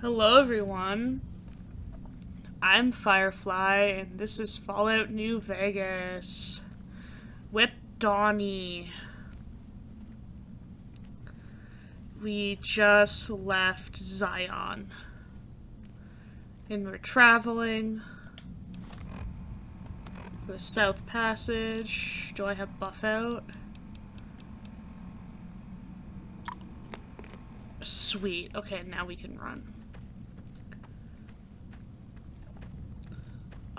Hello everyone, I'm Firefly and this is Fallout New Vegas with Donny. We just left Zion and we're traveling to the South Passage. Do I have buff out? Sweet, okay, now we can run.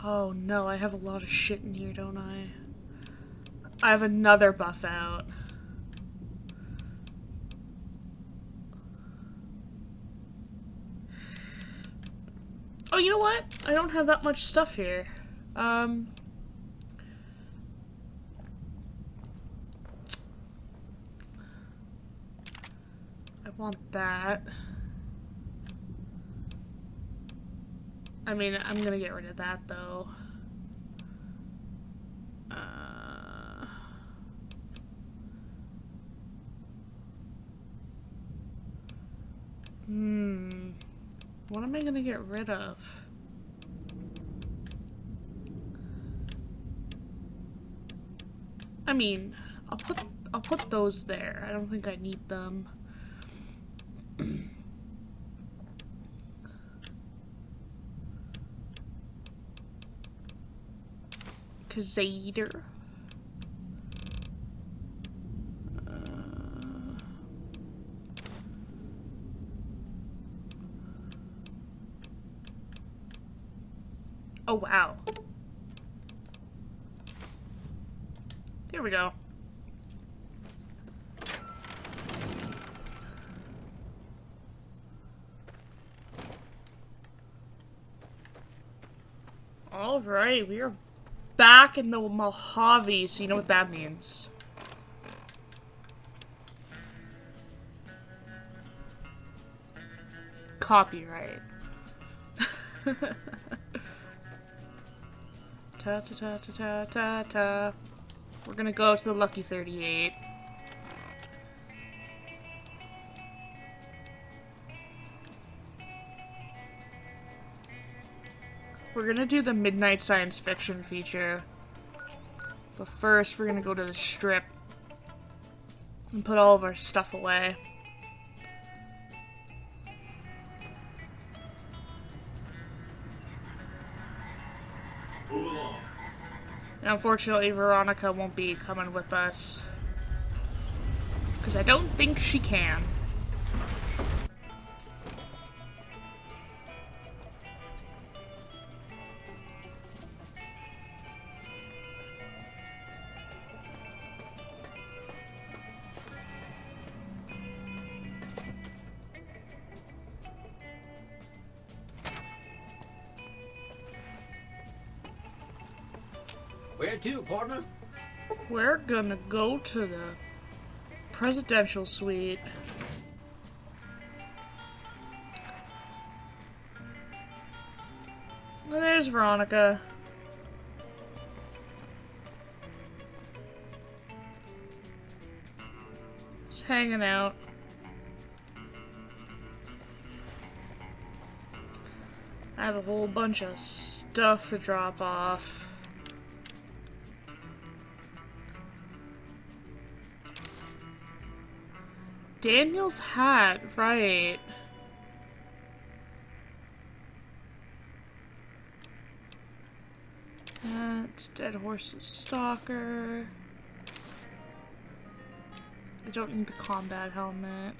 Oh no, I have a lot of shit in here, don't I? I have another buff out. Oh, you know what? I don't have that much stuff here. I want that. I mean, I'm gonna get rid of that, though. What am I gonna get rid of? I mean, I'll put those there. I don't think I need them. Kazader. Oh wow. Here we go. Alright, we are back in the Mojave, so you know what that means. Copyright. Ta ta ta ta ta ta ta. We're gonna go to the Lucky 38. We're gonna do the midnight science fiction feature. But first, we're gonna go to the strip and put all of our stuff away. And unfortunately, Veronica won't be coming with us. Because I don't think she can. Where to, partner? We're gonna go to the presidential suite. Well, there's Veronica. Just hanging out. I have a whole bunch of stuff to drop off. Daniel's hat, right. That's Dead Horse's Stalker. I don't need the combat helmet.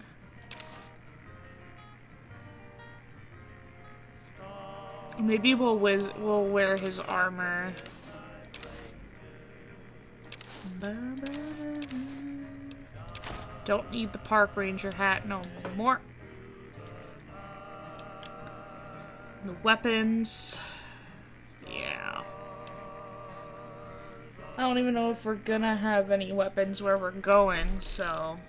Maybe we'll wear his armor. Don't need the park ranger hat no more. The weapons. Yeah. I don't even know if we're gonna have any weapons where we're going, so.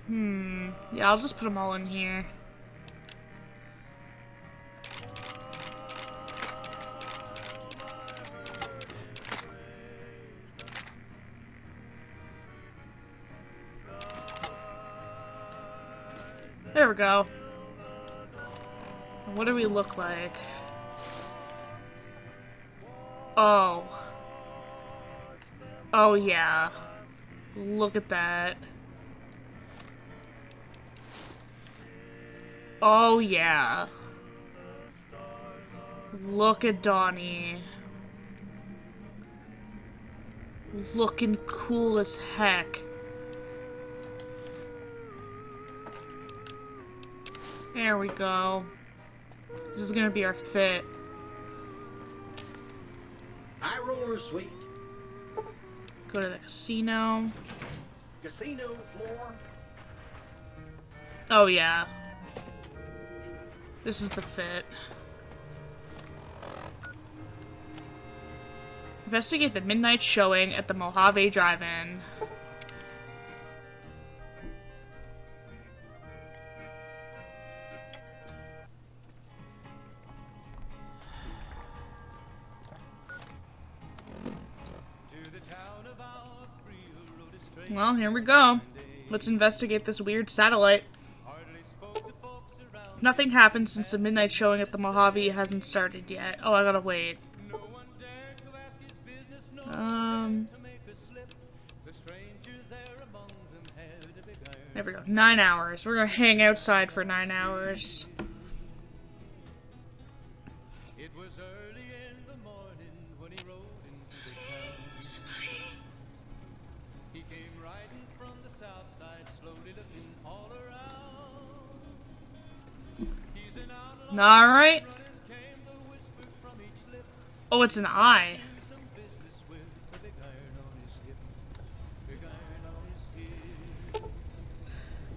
Yeah, I'll just put them all in here. There we go. What do we look like? Oh. Oh, yeah. Look at that. Oh, yeah. Look at Donny. Looking cool as heck. There we go. This is gonna be our fit. High roller suite. Go to the casino. Casino floor. Oh, yeah. This is the fit. Investigate the midnight showing at the Mojave Drive-In. Well, here we go. Let's investigate this weird satellite. Nothing happened since the midnight showing at the Mojave hasn't started yet. Oh, I gotta wait. There we go. 9 hours. We're gonna hang outside for 9 hours. It was early in the morning when he rode into the town. He came riding from the south side, slowly looking all around. He's an outlaw. Alright. Oh, it's an eye.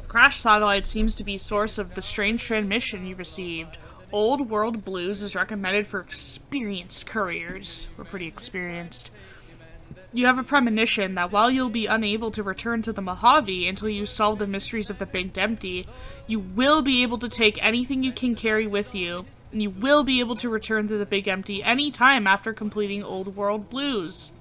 Crash satellite seems to be source of the strange transmission you received. Old World Blues is recommended for experienced couriers. We're pretty experienced. You have a premonition that while you'll be unable to return to the Mojave until you solve the mysteries of the Big Empty, you will be able to take anything you can carry with you, and you will be able to return to the Big Empty any time after completing Old World Blues.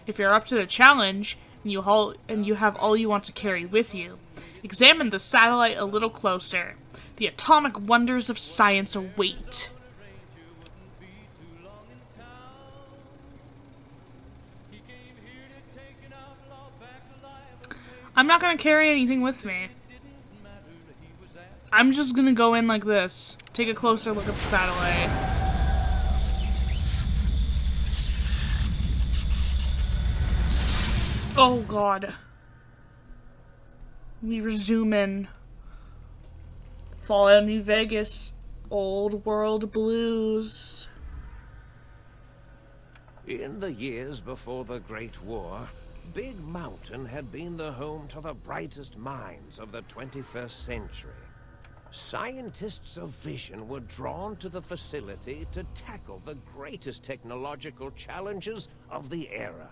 If you're up to the challenge, and you have all you want to carry with you, examine the satellite a little closer. The atomic wonders of science await. I'm not gonna carry anything with me. I'm just gonna go in like this. Take a closer look at the satellite. Oh god. We resume in Fallout New Vegas, Old World Blues. In the years before the Great War, Big Mountain had been the home to the brightest minds of the 21st century. Scientists of vision were drawn to the facility to tackle the greatest technological challenges of the era.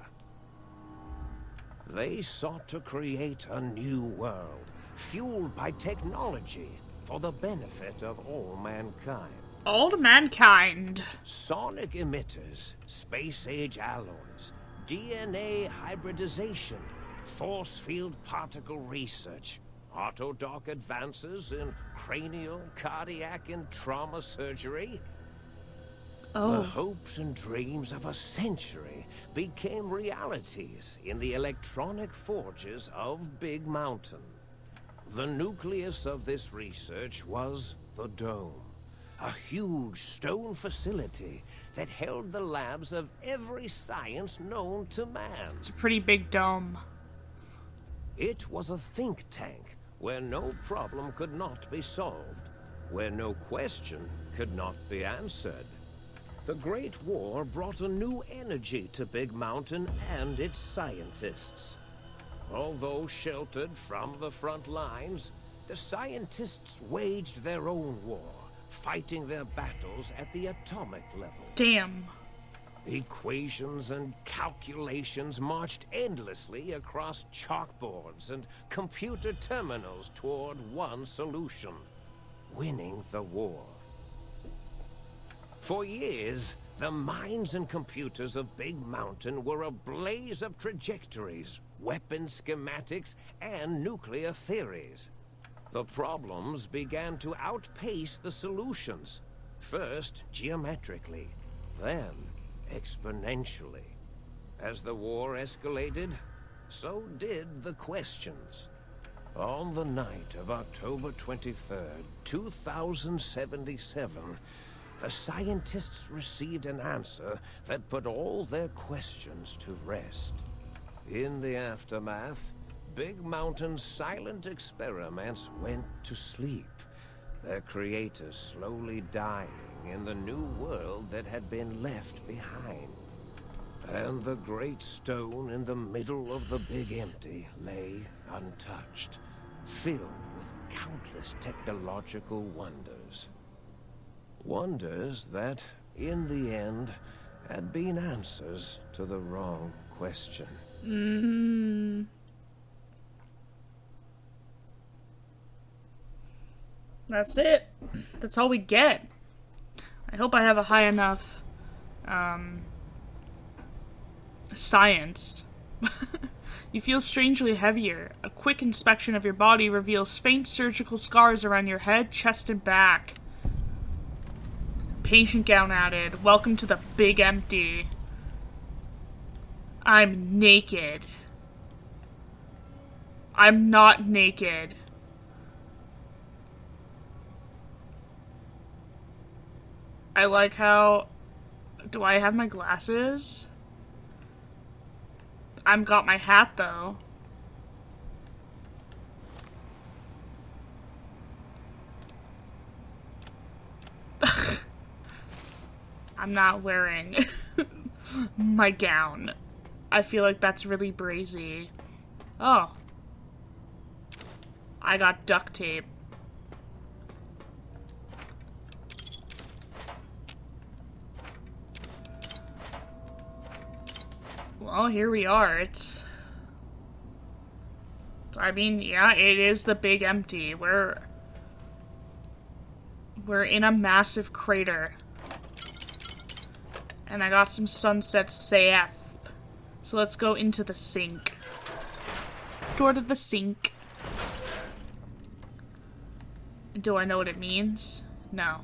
They sought to create a new world, fueled by technology for the benefit of all mankind. All mankind. Sonic emitters, space-age alloys, DNA hybridization, force field particle research, autodoc advances in cranial, cardiac, and trauma surgery. The hopes and dreams of a century became realities in the electronic forges of Big Mountain. The nucleus of this research was the Dome, a huge stone facility that held the labs of every science known to man. It's a pretty big dome. It was a think tank where no problem could not be solved, where no question could not be answered. The Great War brought a new energy to Big Mountain and its scientists. Although sheltered from the front lines, the scientists waged their own war, fighting their battles at the atomic level. Damn. Equations and calculations marched endlessly across chalkboards and computer terminals toward one solution: winning the war. For years, the minds and computers of Big Mountain were a blaze of trajectories, weapon schematics, and nuclear theories. The problems began to outpace the solutions. First geometrically, then exponentially. As the war escalated, so did the questions. On the night of October 23rd, 2077, the scientists received an answer that put all their questions to rest. In the aftermath, Big Mountain's silent experiments went to sleep, their creators slowly dying in the new world that had been left behind. And the great stone in the middle of the Big Empty lay untouched, filled with countless technological wonders. Wonders that, in the end, had been answers to the wrong question. That's it. That's all we get. I hope I have a high enough, science. You feel strangely heavier. A quick inspection of your body reveals faint surgical scars around your head, chest, and back. Patient gown added. Welcome to the Big Empty. I'm naked. I'm not naked. I like how... Do I have my glasses? I've got my hat, though. I'm not wearing my gown. I feel like that's really brazy. Oh. I got duct tape. Well, here we are. I mean, yeah, it is the Big Empty. We're in a massive crater. And I got some sunset s.p.e.c.i.a.l. So let's go into the sink. Door to the sink. Do I know what it means? No.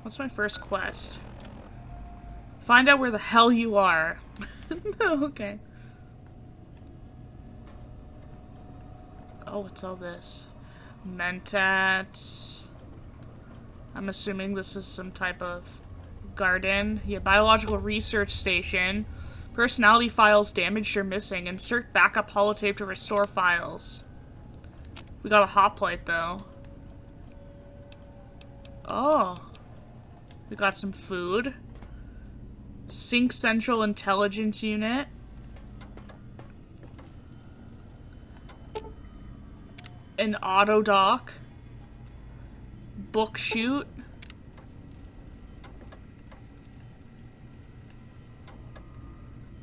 What's my first quest? Find out where the hell you are. Okay. Oh, what's all this? Mentats. I'm assuming this is some type of garden. Yeah, biological research station. Personality files damaged or missing. Insert backup holotape to restore files. We got a hot plate, though. Oh. We got some food. Sync Central Intelligence Unit. An auto dock. Book chute.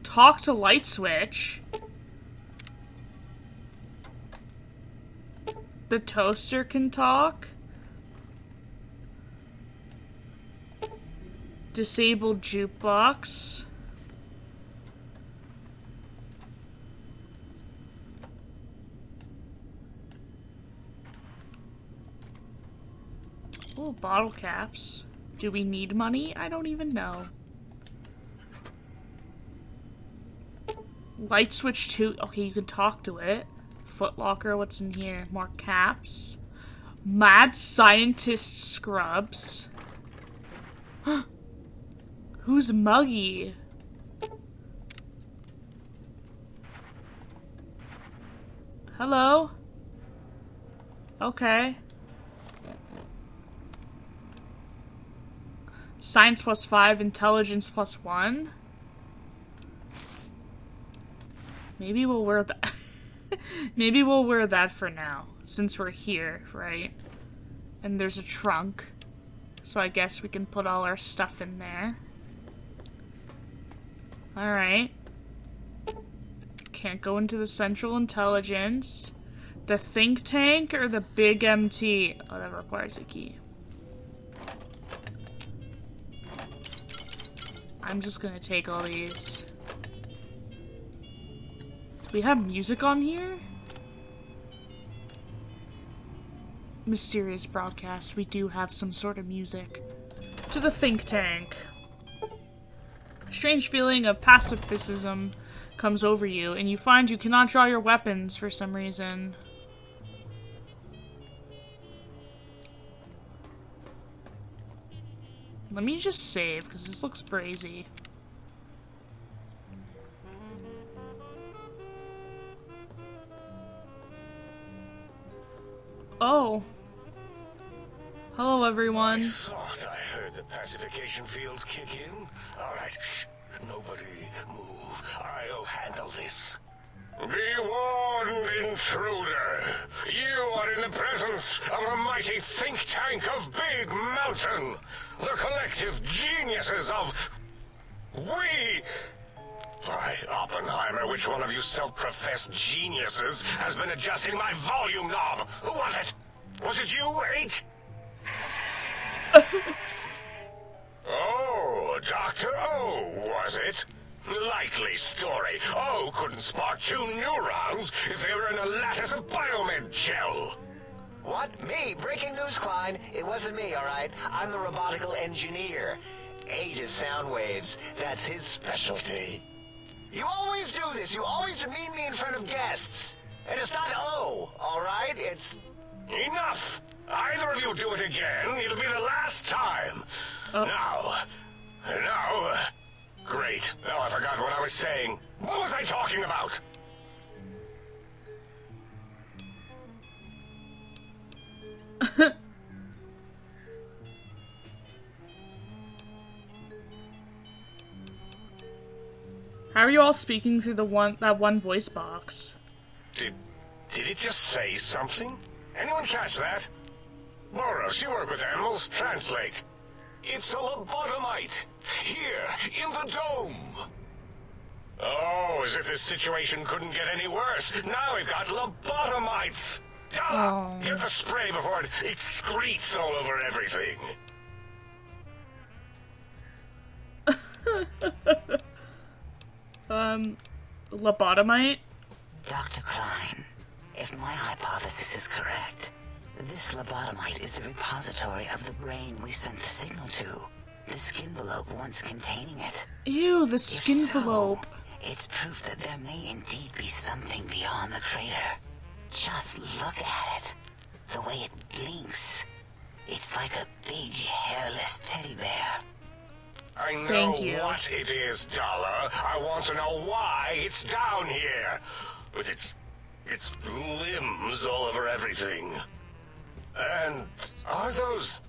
Talk to light switch. The toaster can talk. Disabled jukebox. Oh, bottle caps. Do we need money? I don't even know. Light switch 2. Okay, you can talk to it. Footlocker, what's in here? More caps. Mad scientist scrubs. Who's Muggy? Hello? Okay. Science +5, intelligence +1. Maybe we'll wear that. Maybe we'll wear that for now, since we're here, right? And there's a trunk. So I guess we can put all our stuff in there. Alright. Can't go into the Central Intelligence. The think tank or the Big MT? Oh, that requires a key. I'm just gonna take all these. We have music on here? Mysterious broadcast. We do have some sort of music. To the think tank. Strange feeling of pacifism comes over you, and you find you cannot draw your weapons for some reason. Let me just save, because this looks brazy. Oh. Hello, everyone. I thought I heard the pacification field kick in. Alright, shh. Nobody move. I'll handle this. Be warned, intruder. You are in the presence of a mighty think tank of Big Mountain. The collective geniuses of... We... By Oppenheimer, which one of you self-professed geniuses has been adjusting my volume knob? Who was it? Was it you, 8? Oh, Dr. O, was it? Likely story. O couldn't spark 2 neurons if they were in a lattice of biomed gel. What? Me? Breaking news, Klein. It wasn't me, alright? I'm the robotical engineer. 8 is sound waves. That's his specialty. You always do this. You always demean me in front of guests. And it's not O, alright? It's... Enough! Either of you do it again, it'll be the last time. Now... Great. Now I forgot what I was saying. What was I talking about? How are you all speaking through that one voice box? Did it just say something? Anyone catch that? Boros, you work with animals. Translate. It's a lobotomite. Here, in the dome. Oh, as if this situation couldn't get any worse. Now we've got lobotomites. Oh. Get the spray before it excretes all over everything. Lobotimite? Dr. Klein, if my hypothesis is correct, this lobotomite is the repository of the brain we sent the signal to. The skin envelope once containing it. Ew, the skin envelope. So, it's proof that there may indeed be something beyond the crater. Just look at it. The way it blinks. It's like a big, hairless teddy bear. I know Thank you. what it is, Dollar. I want to know why it's down here. With its limbs all over everything. And are those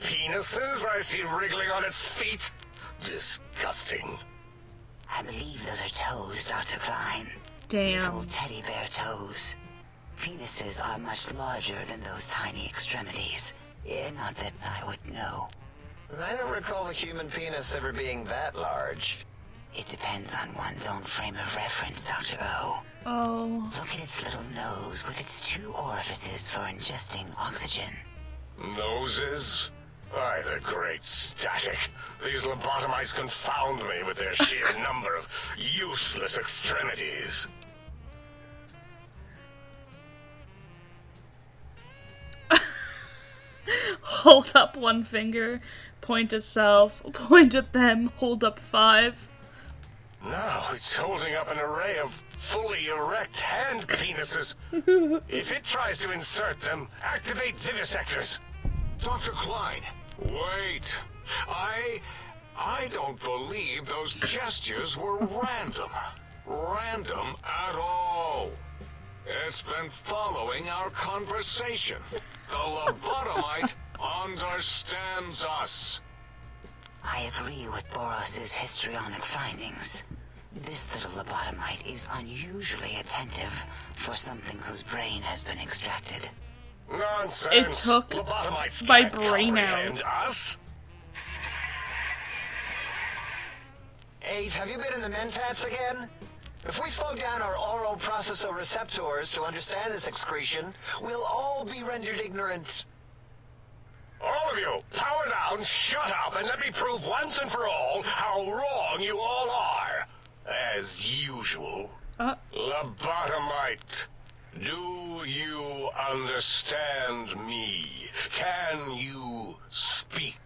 penises I see wriggling on its feet? Disgusting. I believe those are toes, Dr. Klein. Damn. Little teddy bear toes. Penises are much larger than those tiny extremities. Not that I would know. I don't recall the human penis ever being that large. It depends on one's own frame of reference, Dr. O. Oh. Look at its little nose with its 2 orifices for ingesting oxygen. Noses? Why, the great static. These lobotomites confound me with their sheer number of useless extremities. Hold up 1 finger, point at self, point at them, hold up 5. Now it's holding up an array of fully erect hand penises. If it tries to insert them, activate vivisectors. Dr. Klein, wait. I don't believe those gestures were random. Random at all. It's been following our conversation. The lobotomite understands us. I agree with Boros's histrionic findings. This little lobotomite is unusually attentive for something whose brain has been extracted. Nonsense. It took Lobotomites my can't brain out. comprehend us. 8, have you been in the mentats again? If we slow down our oral processoreceptors to understand this excretion, we'll all be rendered ignorant. All of you, power down, shut up, and let me prove once and for all how wrong you all are. As usual. Lobotimite, do you understand me? Can you speak?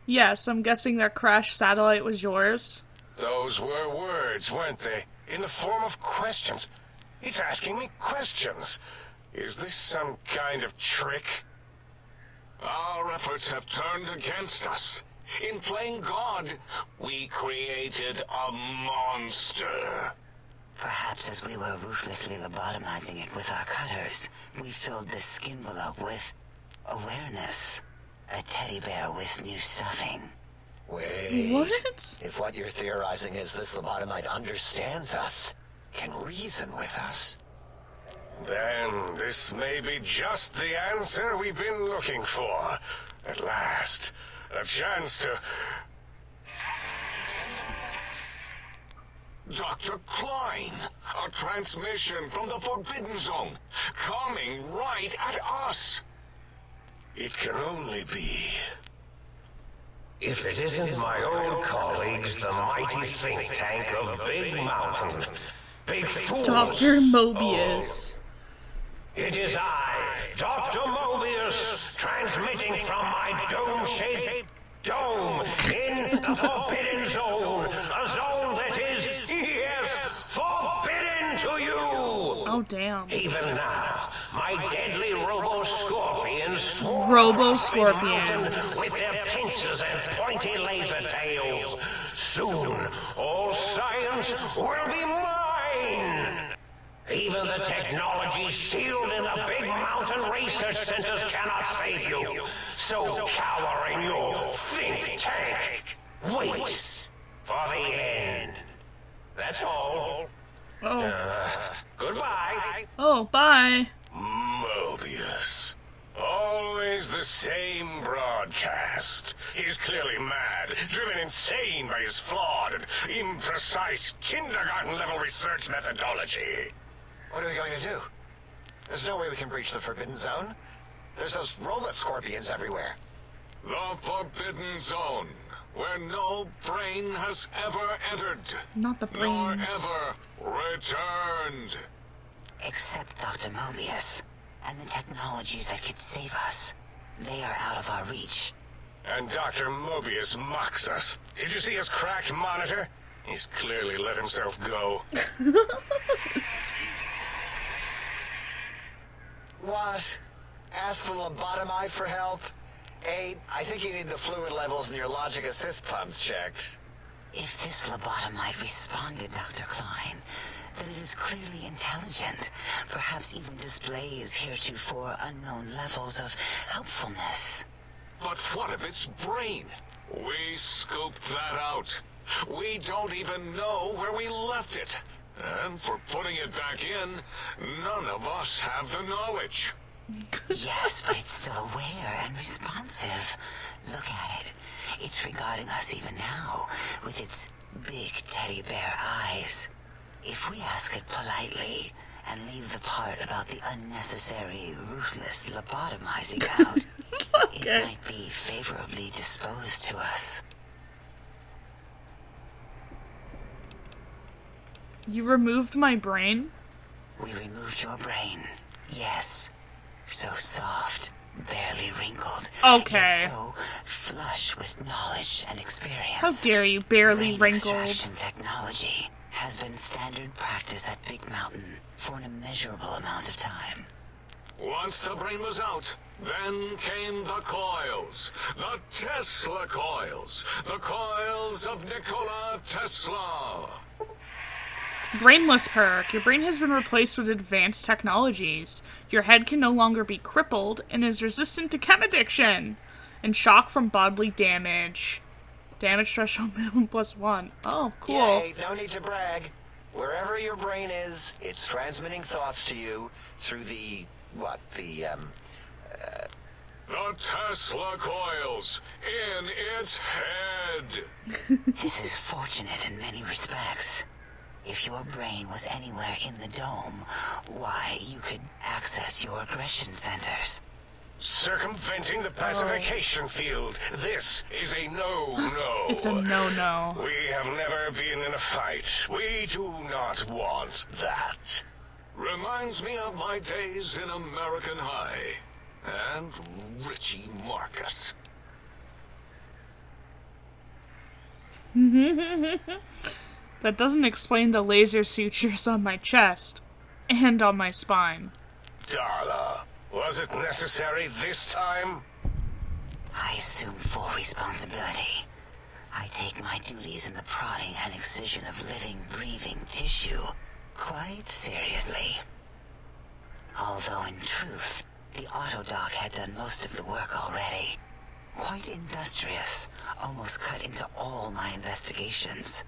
Yes, I'm guessing that crashed satellite was yours. Those were words, weren't they? In the form of questions. It's asking me questions. Is this some kind of trick? Our efforts have turned against us. In playing God, we created a monster. Perhaps as we were ruthlessly lobotomizing it with our cutters, we filled this skin envelope with awareness. A teddy bear with new stuffing. Wait. What? If what you're theorizing is this Lobotimite understands us, can reason with us, Then this may be just the answer we've been looking for. At last, a chance to... Dr. Klein, a transmission from the Forbidden Zone, coming right at us. It can only be... If it isn't my old colleagues, the mighty think tank of Big Mountain. Big Fool. Dr. Mobius. It is I, Dr. Mobius, transmitting from my dome-shaped dome in the Forbidden Zone. A zone that is, yes, forbidden to you. Oh, damn. Even now, my deadly robo-scorpions swarm Robo-scorpions. across my mountain with their pincers and pointy laser tails. Soon, all science will be mine. Even the technology sealed in the Big Mountain research centers cannot save you. So cower in your think tank. Wait for the end. That's all. Oh. Goodbye. Oh, bye. Mobius. Always the same broadcast. He's clearly mad, driven insane by his flawed and imprecise kindergarten-level research methodology. what are we going to do? There's no way we can breach the Forbidden Zone. There's those robot scorpions everywhere. The Forbidden Zone, where no brain has ever entered, Not the nor brains. ever returned. Except Dr. Mobius and the technologies that could save us. They are out of our reach. And Dr. Mobius mocks us. Did you see his cracked monitor? He's clearly let himself go. What? Ask the Lobotimite for help? I think you need the fluid levels in your logic assist pumps checked. If this lobotomite responded, Dr. Klein, then it is clearly intelligent, perhaps even displays heretofore unknown levels of helpfulness. But what of its brain? We scooped that out. We don't even know where we left it. And for putting it back in, none of us have the knowledge. Yes, but it's still aware and responsive. Look at it. It's regarding us even now, with its big teddy bear eyes. If we ask it politely, and leave the part about the unnecessary, ruthless lobotomizing out, Okay. it might be favorably disposed to us. You removed my brain? We removed your brain, yes. So soft, barely wrinkled. Okay. Yet so flush with knowledge and experience. How dare you, barely Brain wrinkled. extraction technology has been standard practice at Big Mountain for an immeasurable amount of time. Once the brain was out, then came the coils. The Tesla coils. The coils of Nikola Tesla. Brainless perk. Your brain has been replaced with advanced technologies. Your head can no longer be crippled and is resistant to chem addiction and shock from bodily damage. Damage threshold minimum +1. Oh, cool. Yay, no need to brag. Wherever your brain is, it's transmitting thoughts to you through the The Tesla coils in its head. This is fortunate in many respects. If your brain was anywhere in the dome, why, you could access your aggression centers. Circumventing the pacification field. This is a no-no. It's a no-no. We have never been in a fight. We do not want that. Reminds me of my days in American High. And Richie Marcus. That doesn't explain the laser sutures on my chest. And on my spine. Darla, was it necessary this time? I assume full responsibility. I take my duties in the prodding and excision of living, breathing tissue quite seriously. Although in truth, the autodoc had done most of the work already. Quite industrious, almost cut into all my investigations.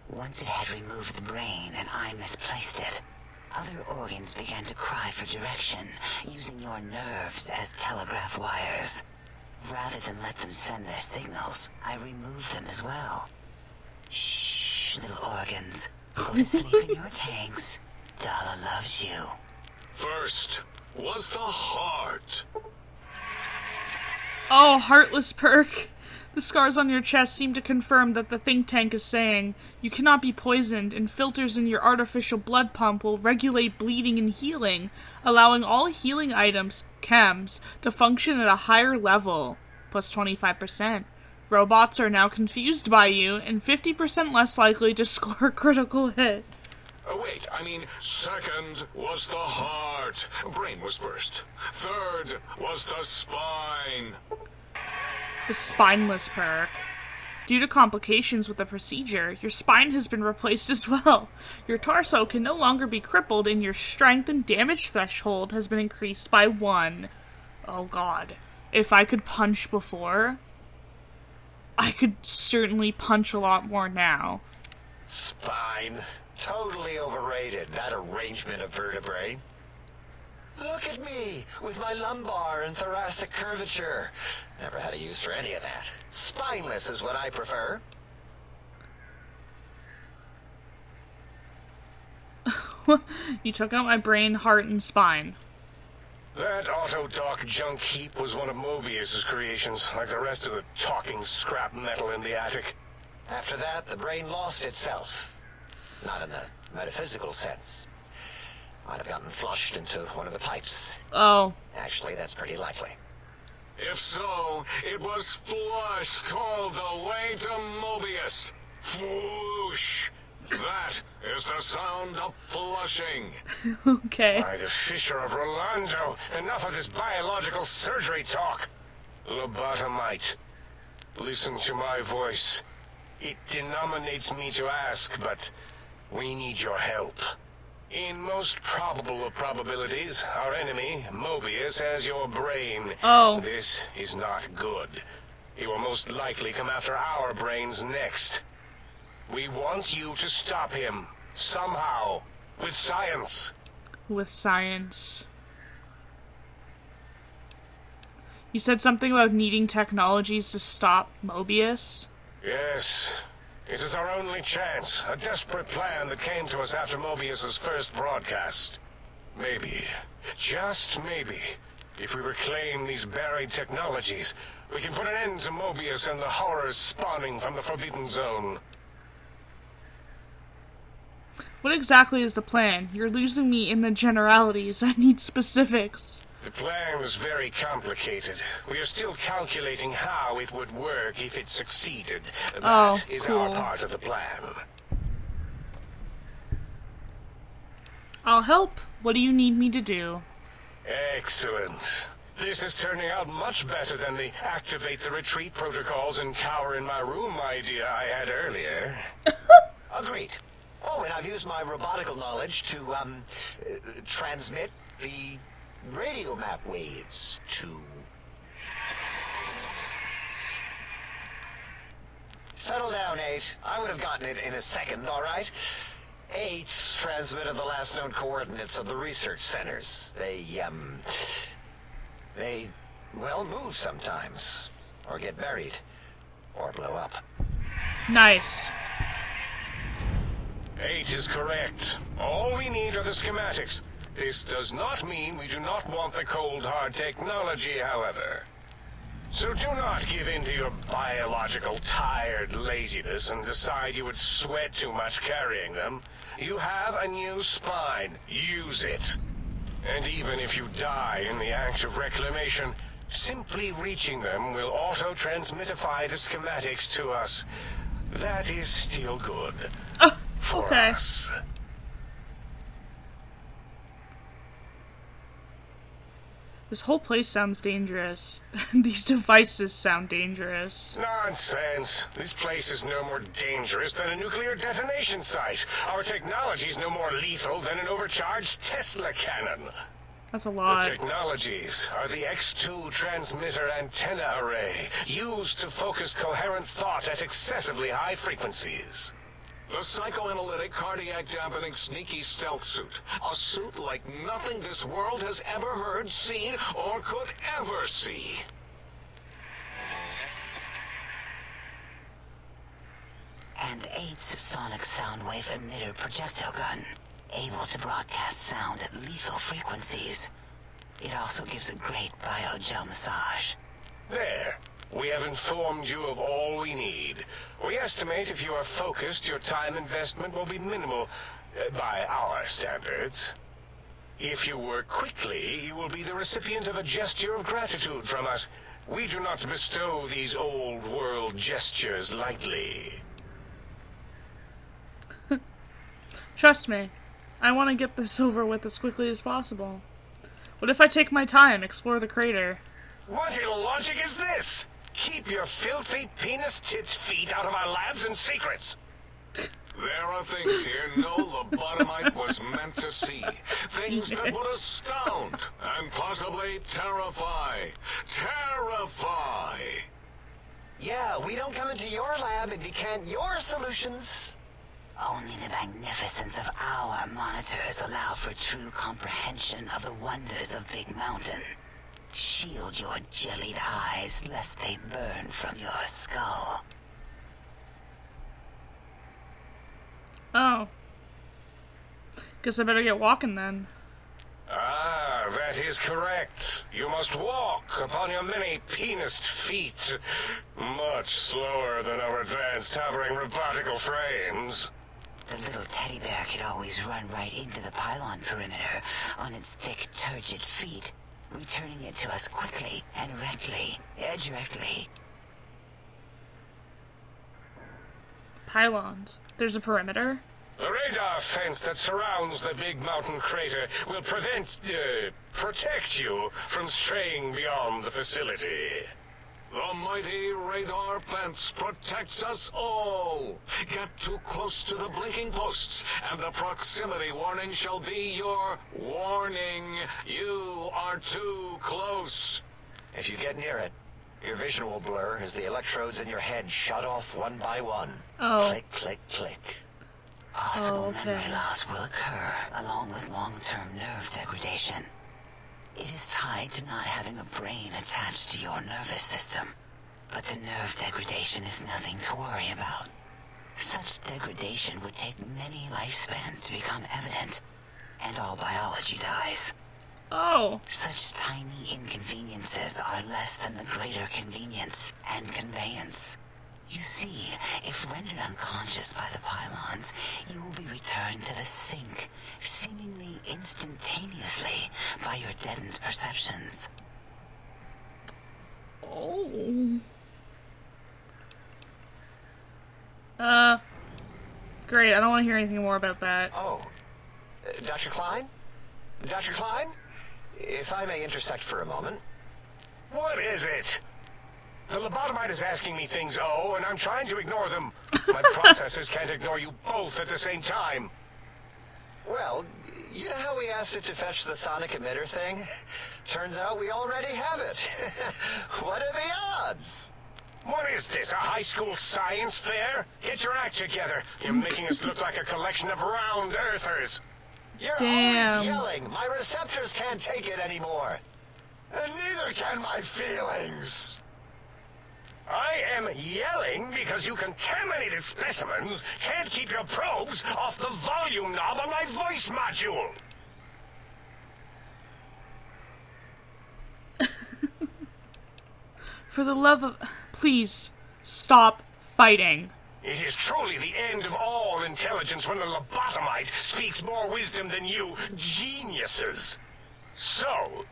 Once it had removed the brain and I misplaced it, other organs began to cry for direction, using your nerves as telegraph wires. Rather than let them send their signals, I removed them as well. Shh, little organs. Go to sleep in your tanks. Dala loves you. First was the heart. Oh, heartless perk. The scars on your chest seem to confirm that the think tank is saying you cannot be poisoned, and filters in your artificial blood pump will regulate bleeding and healing, allowing all healing items, chems, to function at a higher level, plus 25%. Robots are now confused by you, and 50% less likely to score a critical hit. Oh, wait, I mean, second was the heart. Brain was first. Third was the spine. The spineless perk. Due to complications with the procedure, your spine has been replaced as well. Your torso can no longer be crippled, and your strength and damage threshold has been increased by 1. Oh god. If I could punch before, I could certainly punch a lot more now. Spine. Totally overrated, that arrangement of vertebrae. Look at me, with my lumbar and thoracic curvature. Never had a use for any of that. Spineless is what I prefer. You took out my brain, heart, and spine. That autodoc junk heap was one of Mobius's creations, like the rest of the talking scrap metal in the attic. After that, the brain lost itself. Not in the metaphysical sense. Might have gotten flushed into one of the pipes. Oh. Actually, that's pretty likely. If so, it was flushed all the way to Mobius. Flush. That is the sound of flushing. Okay. By the Fisher of Rolando, enough of this biological surgery talk. Lobotimite, listen to my voice. It denominates me to ask, but we need your help. In most probable of probabilities, our enemy, Mobius, has your brain. Oh. This is not good. He will most likely come after our brains next. We want you to stop him, somehow, with science. With science. You said something about needing technologies to stop Mobius? Yes. It is our only chance, a desperate plan that came to us after Mobius's first broadcast. Maybe, just maybe, if we reclaim these buried technologies, we can put an end to Mobius and the horrors spawning from the Forbidden Zone. What exactly is the plan? You're losing me in the generalities. I need specifics. The plan is very complicated. We are still calculating how it would work if it succeeded. That is cool. our part of the plan. I'll help. What do you need me to do? Excellent. This is turning out much better than the activate the retreat protocols and cower in my room idea I had earlier. Agreed. Oh, and I've used my robotical knowledge to, transmit the radio map waves to... Settle down, 8. I would have gotten it in a second, all right? 8's transmitted the last known coordinates of the research centers. They, well, move sometimes. Or get buried. Or blow up. Nice. 8 is correct. All we need are the schematics. This does not mean we do not want the cold hard technology, however. So do not give in to your biological tired laziness and decide you would sweat too much carrying them. You have a new spine. Use it. And even if you die in the act of reclamation, simply reaching them will auto-transmitify the schematics to us. That is still good. Oh, for okay. us. This whole place sounds dangerous. These devices sound dangerous. Nonsense. This place is no more dangerous than a nuclear detonation site. Our technology is no more lethal than an overcharged Tesla cannon. That's a The lot. technologies are the X2 transmitter antenna array, used to focus coherent thought at excessively high frequencies. The psychoanalytic, cardiac-dampening, sneaky stealth suit. A suit like nothing this world has ever heard, seen, or could ever see. And s.p.e.c.i.a.l sonic soundwave emitter projectile gun, able to broadcast sound at lethal frequencies. It also gives a great biogel massage. There. We have informed you of all we need. We estimate if you are focused, your time investment will be minimal, by our standards. If you work quickly, you will be the recipient of a gesture of gratitude from us. We do not bestow these old-world gestures lightly. Trust me. I want to get this over with as quickly as possible. What if I take my time, explore the crater? What illogic is this? Keep your filthy penis-tipped feet out of our labs and secrets. There are things here no Lobotimite was meant to see. Things that would astound and possibly terrify. Terrify! Yeah, we don't come into your lab and decant your solutions. Only the magnificence of our monitors allow for true comprehension of the wonders of Big Mountain. Shield your jellied eyes lest they burn from your skull. Oh. Guess I better get walking then. Ah, that is correct. You must walk upon your many penised feet. Much slower than our advanced hovering robotical frames. The little teddy bear could always run right into the pylon perimeter on its thick, turgid feet, returning it to us quickly and directly. Pylons. There's a perimeter? The radar fence that surrounds the Big Mountain crater will protect you from straying beyond the facility. The mighty radar fence protects us all. Get too close to the blinking posts, and the proximity warning shall be your warning. You are too close. If you get near it, your vision will blur as the electrodes in your head shut off one by one. Oh. Click, click, click. Possible okay. memory loss will occur, along with long-term nerve degradation. It is tied to not having a brain attached to your nervous system. But the nerve degradation is nothing to worry about. Such degradation would take many lifespans to become evident, and all biology dies. Oh. Such tiny inconveniences are less than the greater convenience and conveyance. You see, if rendered unconscious by the pylons, you will be returned to the sink, seemingly instantaneously by your deadened perceptions. Oh. Great. I don't want to hear anything more about that. Oh, Dr. Klein? Dr. Klein? If I may intersect for a moment. What is it? The Lobotimite is asking me things, and I'm trying to ignore them. My processors can't ignore you both at the same time. Well, you know how we asked it to fetch the sonic emitter thing? Turns out we already have it. What are the odds? What is this, a high school science fair? Get your act together. You're making us look like a collection of round earthers. You're Damn. always yelling. My receptors can't take it anymore. And neither can my feelings. I am yelling because you contaminated specimens can't keep your probes off the volume knob on my voice module. For the love of... Please, stop fighting. It is truly the end of all intelligence when the Lobotimite speaks more wisdom than you geniuses. So,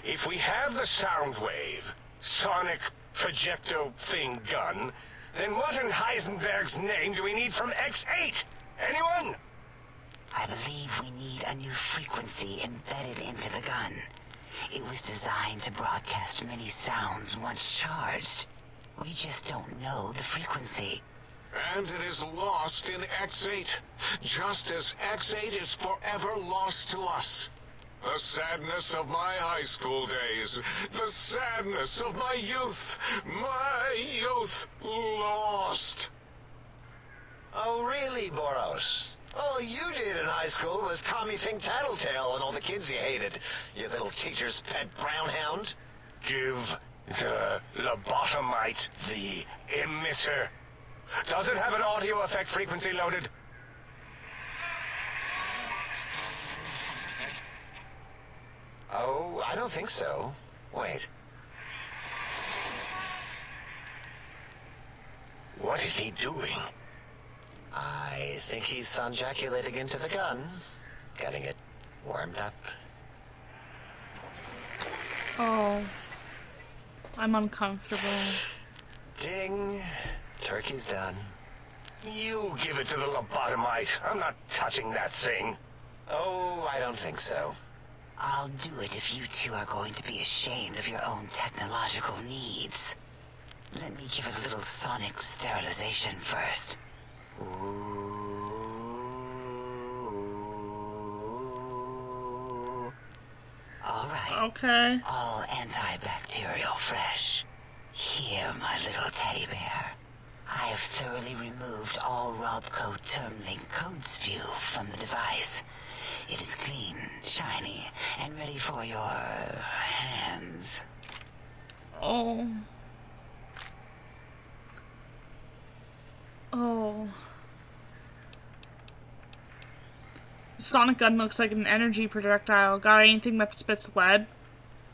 if we have the sound wave, sonic projecto thing gun, then what in Heisenberg's name do we need from X8? Anyone? I believe we need a new frequency embedded into the gun. It was designed to broadcast many sounds once charged. We just don't know the frequency. And it is lost in X8, just as X8 is forever lost to us. The sadness of my high school days, the sadness of my youth lost. Oh, really, Boros? All you did in high school was call me think tattletale and all the kids you hated, you little teacher's pet brown hound. Give the Lobotimite the emitter. Does it have an audio effect frequency loaded? Oh, I don't think so. Wait. What is he doing? I think he's sonjaculating into the gun, getting it warmed up. Oh. I'm uncomfortable. Ding. Turkey's done. You give it to the Lobotimite. I'm not touching that thing. Oh, I don't think so. I'll do it if you two are going to be ashamed of your own technological needs. Let me give it a little sonic sterilization first. Ooh. All right. Okay. All antibacterial fresh. Here, my little teddy bear. I have thoroughly removed all Robco term-link code spew from the device. It is clean, shiny, and ready for your hands. Oh. Oh. Sonic gun looks like an energy projectile. Got anything that spits lead?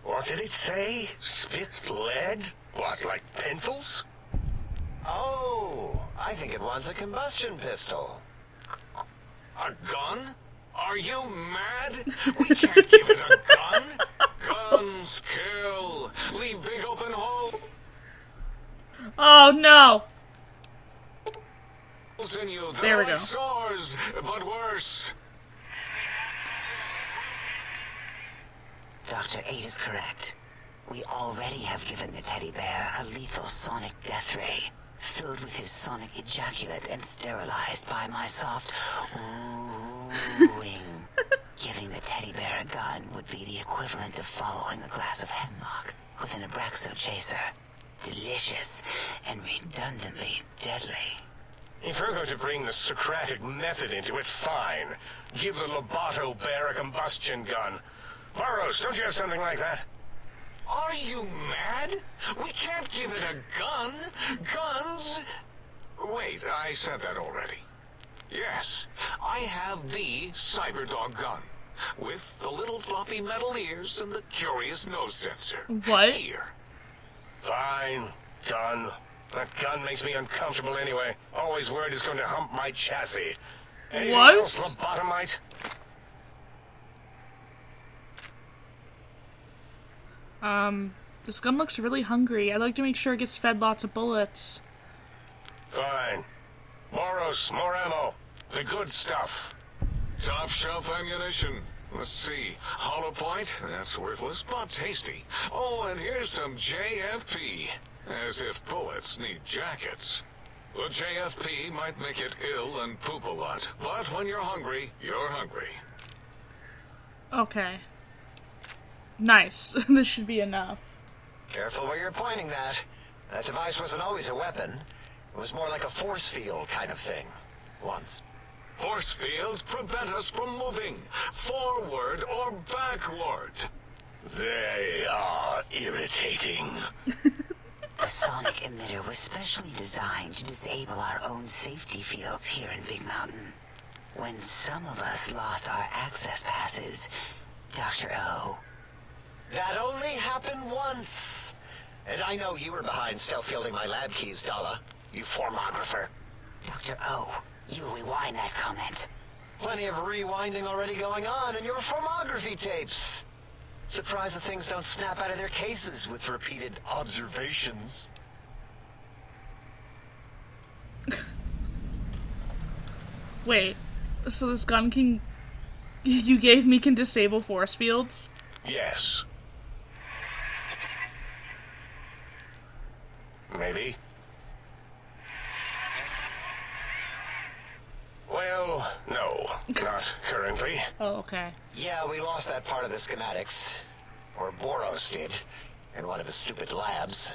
What did it say? Spit lead? What, like pencils? Oh, I think it wants a combustion pistol. A gun? Are you mad? We can't give it a gun. Guns kill. Leave big open holes Oh no! in you. There we They're go. like sores, but worse. Dr. 8 is correct. We already have given the teddy bear a lethal sonic death ray, filled with his sonic ejaculate and sterilized by my soft oohing. Giving the teddy bear a gun would be the equivalent of following a glass of hemlock with an Abraxo chaser. Delicious and redundantly deadly. If we're going to bring the Socratic method into it, fine. Give the Loboto bear a combustion gun. Burroughs, don't you have something like that? Are you mad? We can't give it a gun. Guns... Wait, I said that already. Yes, I have the Cyberdog gun. With the little floppy metal ears and the curious nose sensor. What? Here. Fine. Done. That gun makes me uncomfortable anyway. Always worried it's going to hump my chassis. Anything What? else, Lobotimite? This gun looks really hungry. I'd like to make sure it gets fed lots of bullets. Fine. Moros, more ammo. The good stuff. Top shelf ammunition. Let's see. Hollow point? That's worthless, but tasty. Oh, and here's some JFP. As if bullets need jackets. The JFP might make it ill and poop a lot, but when you're hungry, you're hungry. Okay. Nice. This should be enough. Careful where you're pointing that. That device wasn't always a weapon. It was more like a force field kind of thing. Once. Force fields prevent us from moving, forward or backward. They are irritating. The sonic emitter was specially designed to disable our own safety fields here in Big Mountain. When some of us lost our access passes, Dr. O. That only happened once. And I know you were behind stealth fielding my lab keys, Dalla. You formographer. Dr. O, you rewind that comment. Plenty of rewinding already going on in your formography tapes. Surprised the things don't snap out of their cases with repeated observations. Wait, so this gun you gave me can disable force fields? Yes. Maybe. Well, no, not currently. Oh, okay. Yeah, we lost that part of the schematics. Or Boros did. In one of his stupid labs.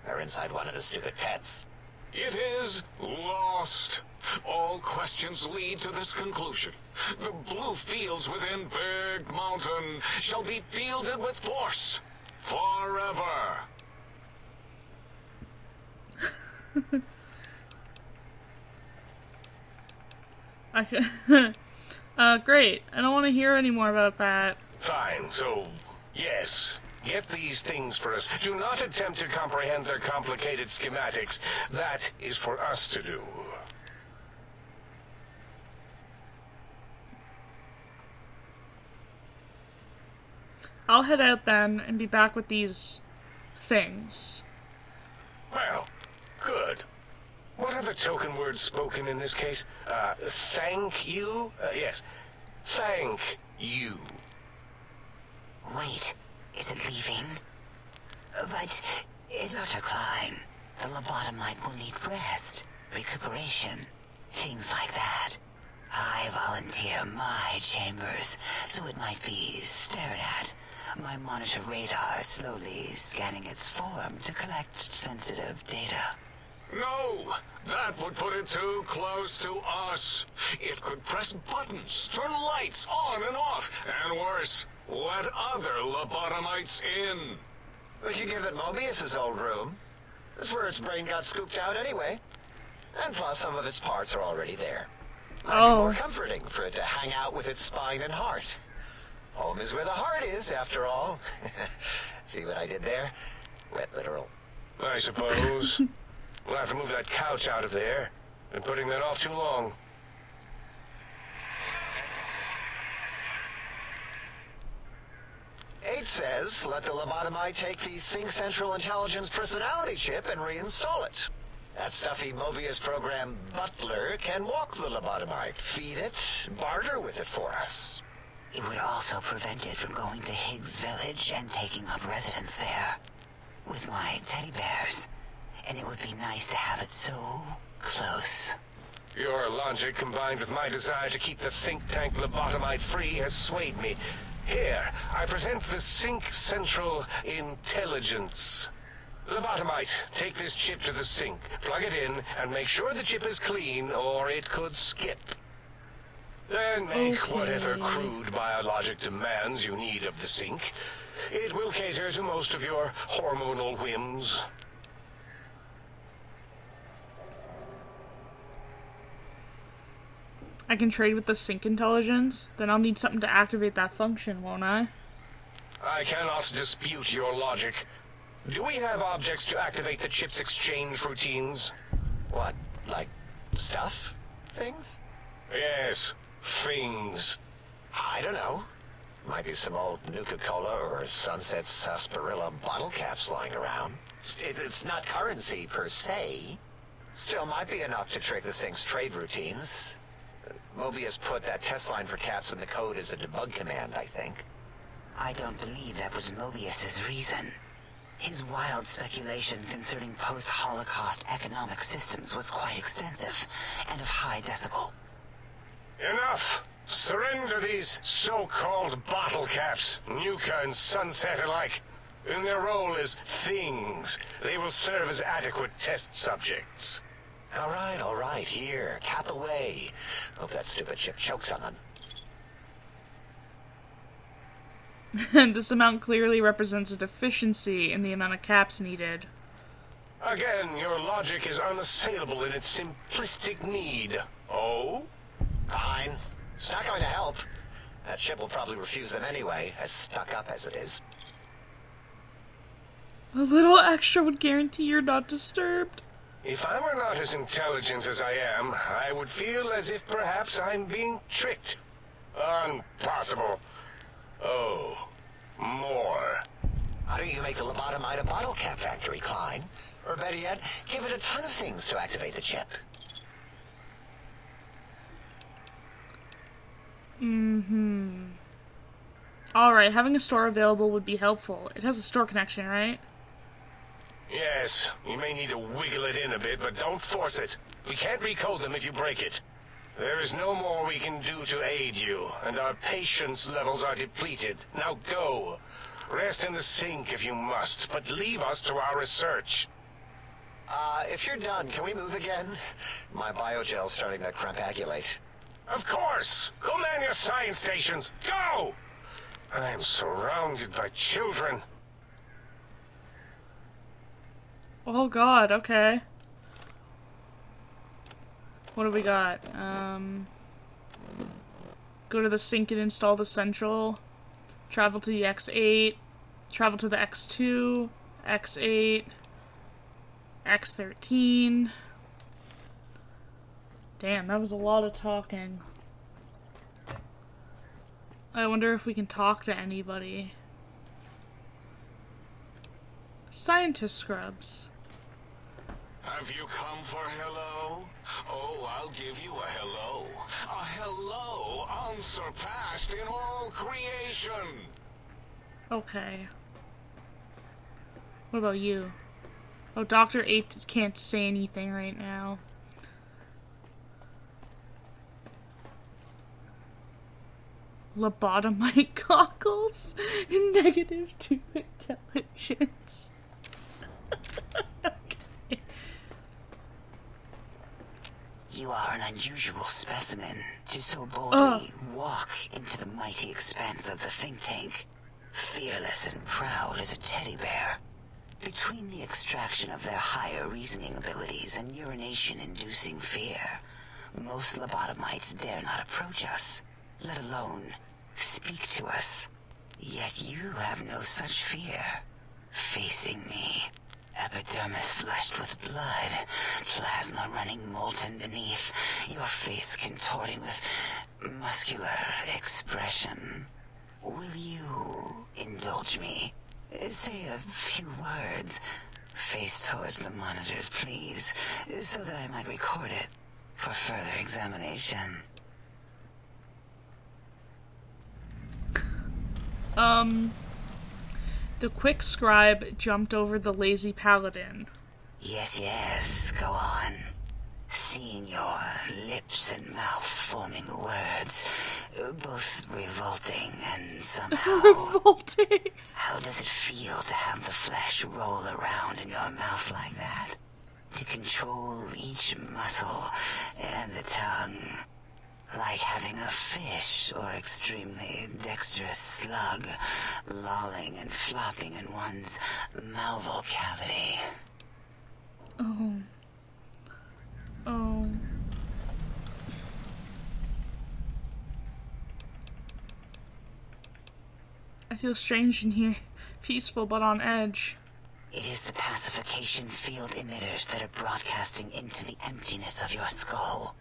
Or inside one of his stupid pets. It is lost. All questions lead to this conclusion. The blue fields within Big Mountain shall be fielded with force. Forever. Great. I don't want to hear any more about that. Fine, so, yes. Get these things for us. Do not attempt to comprehend their complicated schematics. That is for us to do. I'll head out then and be back with these things. Well, good. What are the token words spoken in this case? Thank you? Yes. Thank you. Wait, is it leaving? But, Dr. Klein, the lobotomite will need rest, recuperation, things like that. I volunteer my chambers, so it might be stared at. My monitor radar slowly scanning its form to collect sensitive data. No, that would put it too close to us. It could press buttons, turn lights on and off, and worse, let other lobotomites in. We could give it Mobius's old room. That's where its brain got scooped out anyway. And plus some of its parts are already there. Might be more comforting for it to hang out with its spine and heart. Home is where the heart is, after all. See what I did there? Wet literal. I suppose. We'll have to move that couch out of there. Been putting that off too long. V.a.t.s says, let the Lobotimite take the Sync Central Intelligence personality chip and reinstall it. That stuffy Mobius program butler can walk the Lobotimite, feed it, barter with it for us. It would also prevent it from going to Higgs Village and taking up residence there. With my teddy bears. And it would be nice to have it so close. Your logic combined with my desire to keep the think tank Lobotimite free has swayed me. Here, I present the Sync Central Intelligence. Lobotimite, take this chip to the sink, plug it in, and make sure the chip is clean, or it could skip. Then make whatever crude biologic demands you need of the sink. It will cater to most of your hormonal whims. I can trade with the sync intelligence? Then I'll need something to activate that function, won't I? I cannot dispute your logic. Do we have objects to activate the chip's exchange routines? What, like stuff? Things? Yes, things. I don't know. Might be some old Nuka-Cola or Sunset Sarsaparilla bottle caps lying around. It's not currency per se. Still might be enough to trick the Sync's trade routines. Mobius put that test line for caps in the code as a debug command, I think. I don't believe that was Mobius's reason. His wild speculation concerning post-Holocaust economic systems was quite extensive and of high decibel. Enough! Surrender these so-called bottle caps, Nuka and Sunset alike. In their role as things, they will serve as adequate test subjects. All right, here, cap away. Hope that stupid chip chokes on them. This amount clearly represents a deficiency in the amount of caps needed. Again, your logic is unassailable in its simplistic need. Oh? Fine. It's not going to help. That chip will probably refuse them anyway, as stuck up as it is. A little extra would guarantee you're not disturbed. If I were not as intelligent as I am, I would feel as if perhaps I'm being tricked. Impossible. Oh, more. How do you make the Lobotimite a bottle cap factory, Klein? Or better yet, give it a ton of things to activate the chip. Alright, having a store available would be helpful. It has a store connection, right? Yes, you may need to wiggle it in a bit, but don't force it. We can't recode them if you break it. There is no more we can do to aid you, and our patience levels are depleted. Now go. Rest in the sink if you must, but leave us to our research. If you're done, can we move again? My biogel's starting to crampagulate. Of course! Go man your science stations! Go! I am surrounded by children. Oh god, okay. What do we got? Go to the sink and install the central. Travel to the X8. Travel to the X2. X8. X13. Damn, that was a lot of talking. I wonder if we can talk to anybody. Scientist scrubs. Have you come for hello? Oh, I'll give you a hello. A hello unsurpassed in all creation. Okay. What about you? Oh, Dr. 8 can't say anything right now. Lobotomite goggles? -2 intelligence. Okay. You are an unusual specimen to so boldly walk into the mighty expanse of the think tank, fearless and proud as a teddy bear. Between the extraction of their higher reasoning abilities and urination-inducing fear, most lobotomites dare not approach us, let alone speak to us. Yet you have no such fear. Facing me, epidermis flushed with blood, plasma running molten beneath, your face contorting with muscular expression. Will you indulge me? Say a few words. Face towards the monitors, please, so that I might record it for further examination. The quick scribe jumped over the lazy paladin. Yes, go on. Seeing your lips and mouth forming words, both revolting and somehow... Revolting! How does it feel to have the flesh roll around in your mouth like that? To control each muscle and the tongue? Like having a fish or extremely dexterous slug lolling and flopping in one's malval cavity. Oh. Oh. I feel strange in here. Peaceful but on edge. It is the pacification field emitters that are broadcasting into the emptiness of your skull.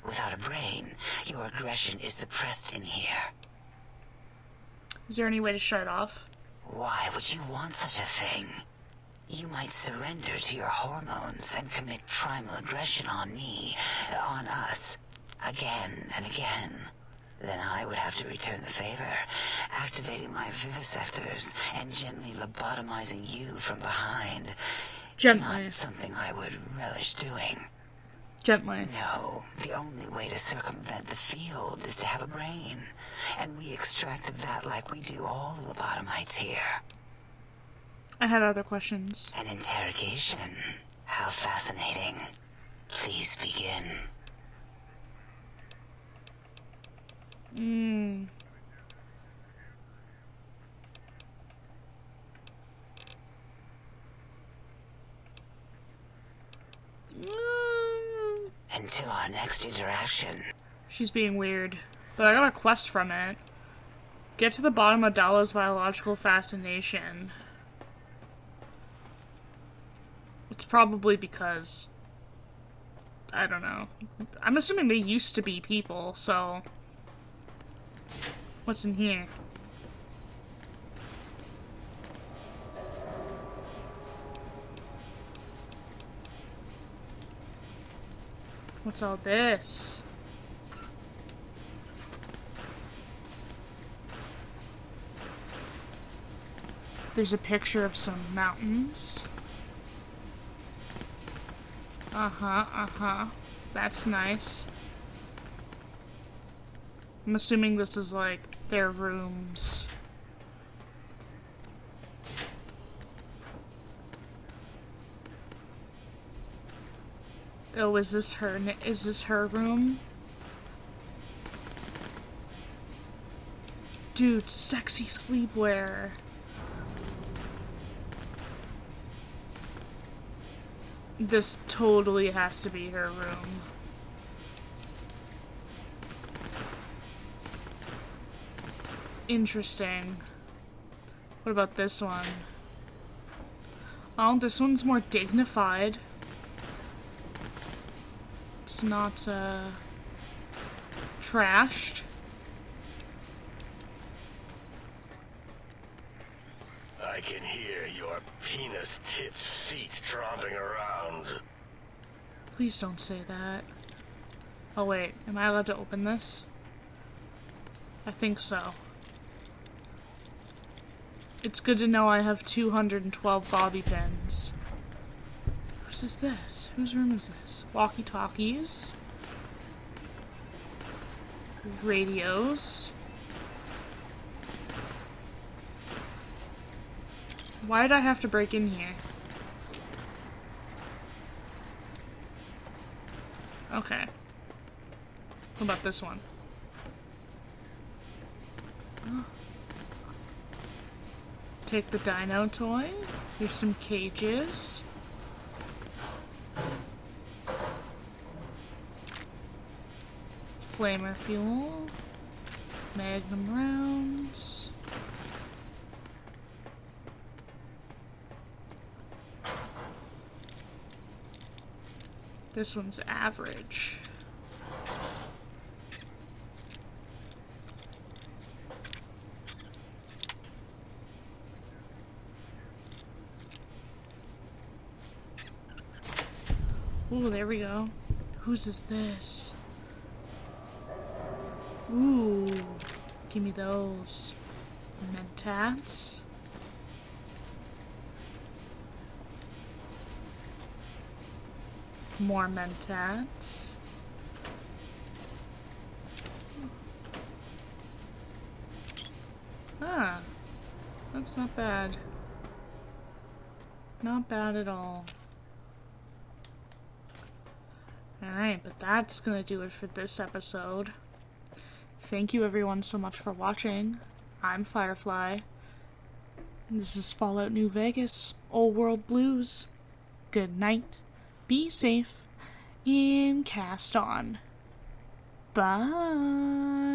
Without a brain, your aggression is suppressed in here. Is there any way to shut it off? Why would you want such a thing? You might surrender to your hormones and commit primal aggression on me, on us, again and again. Then I would have to return the favor, activating my vivisectors and gently lobotomizing you from behind. Gently. Not something I would relish doing. Gently. No, the only way to circumvent the field is to have a brain. And we extracted that like we do all lobotomites here. I had other questions. An interrogation. How fascinating. Please begin. Until our next interaction. She's being weird. But I got a quest from it. Get to the bottom of Dalla's biological fascination. It's probably because, I don't know. I'm assuming they used to be people, so... What's in here? What's all this? There's a picture of some mountains. That's nice. I'm assuming this is like their rooms. Oh, is this her room? Dude, sexy sleepwear. This totally has to be her room. Interesting. What about this one? Oh, this one's more dignified. It's not, trashed. I can hear your penis-tipped feet tromping around. Please don't say that. Oh wait, am I allowed to open this? I think so. It's good to know I have 212 bobby pins. Whose is this? Whose room is this? Walkie-talkies. Radios. Why did I have to break in here? Okay. What about this one? Oh. Take the dino toy. There's some cages. Flamer fuel. Magnum rounds. This one's average. Ooh, there we go. Whose is this? Ooh, give me those. Mentats. More mentats. Ah, that's not bad. Not bad at all. Alright, but that's gonna do it for this episode. Thank you everyone so much for watching. I'm Firefly. This is Fallout New Vegas, Old World Blues. Good night, be safe, and cast on. Bye!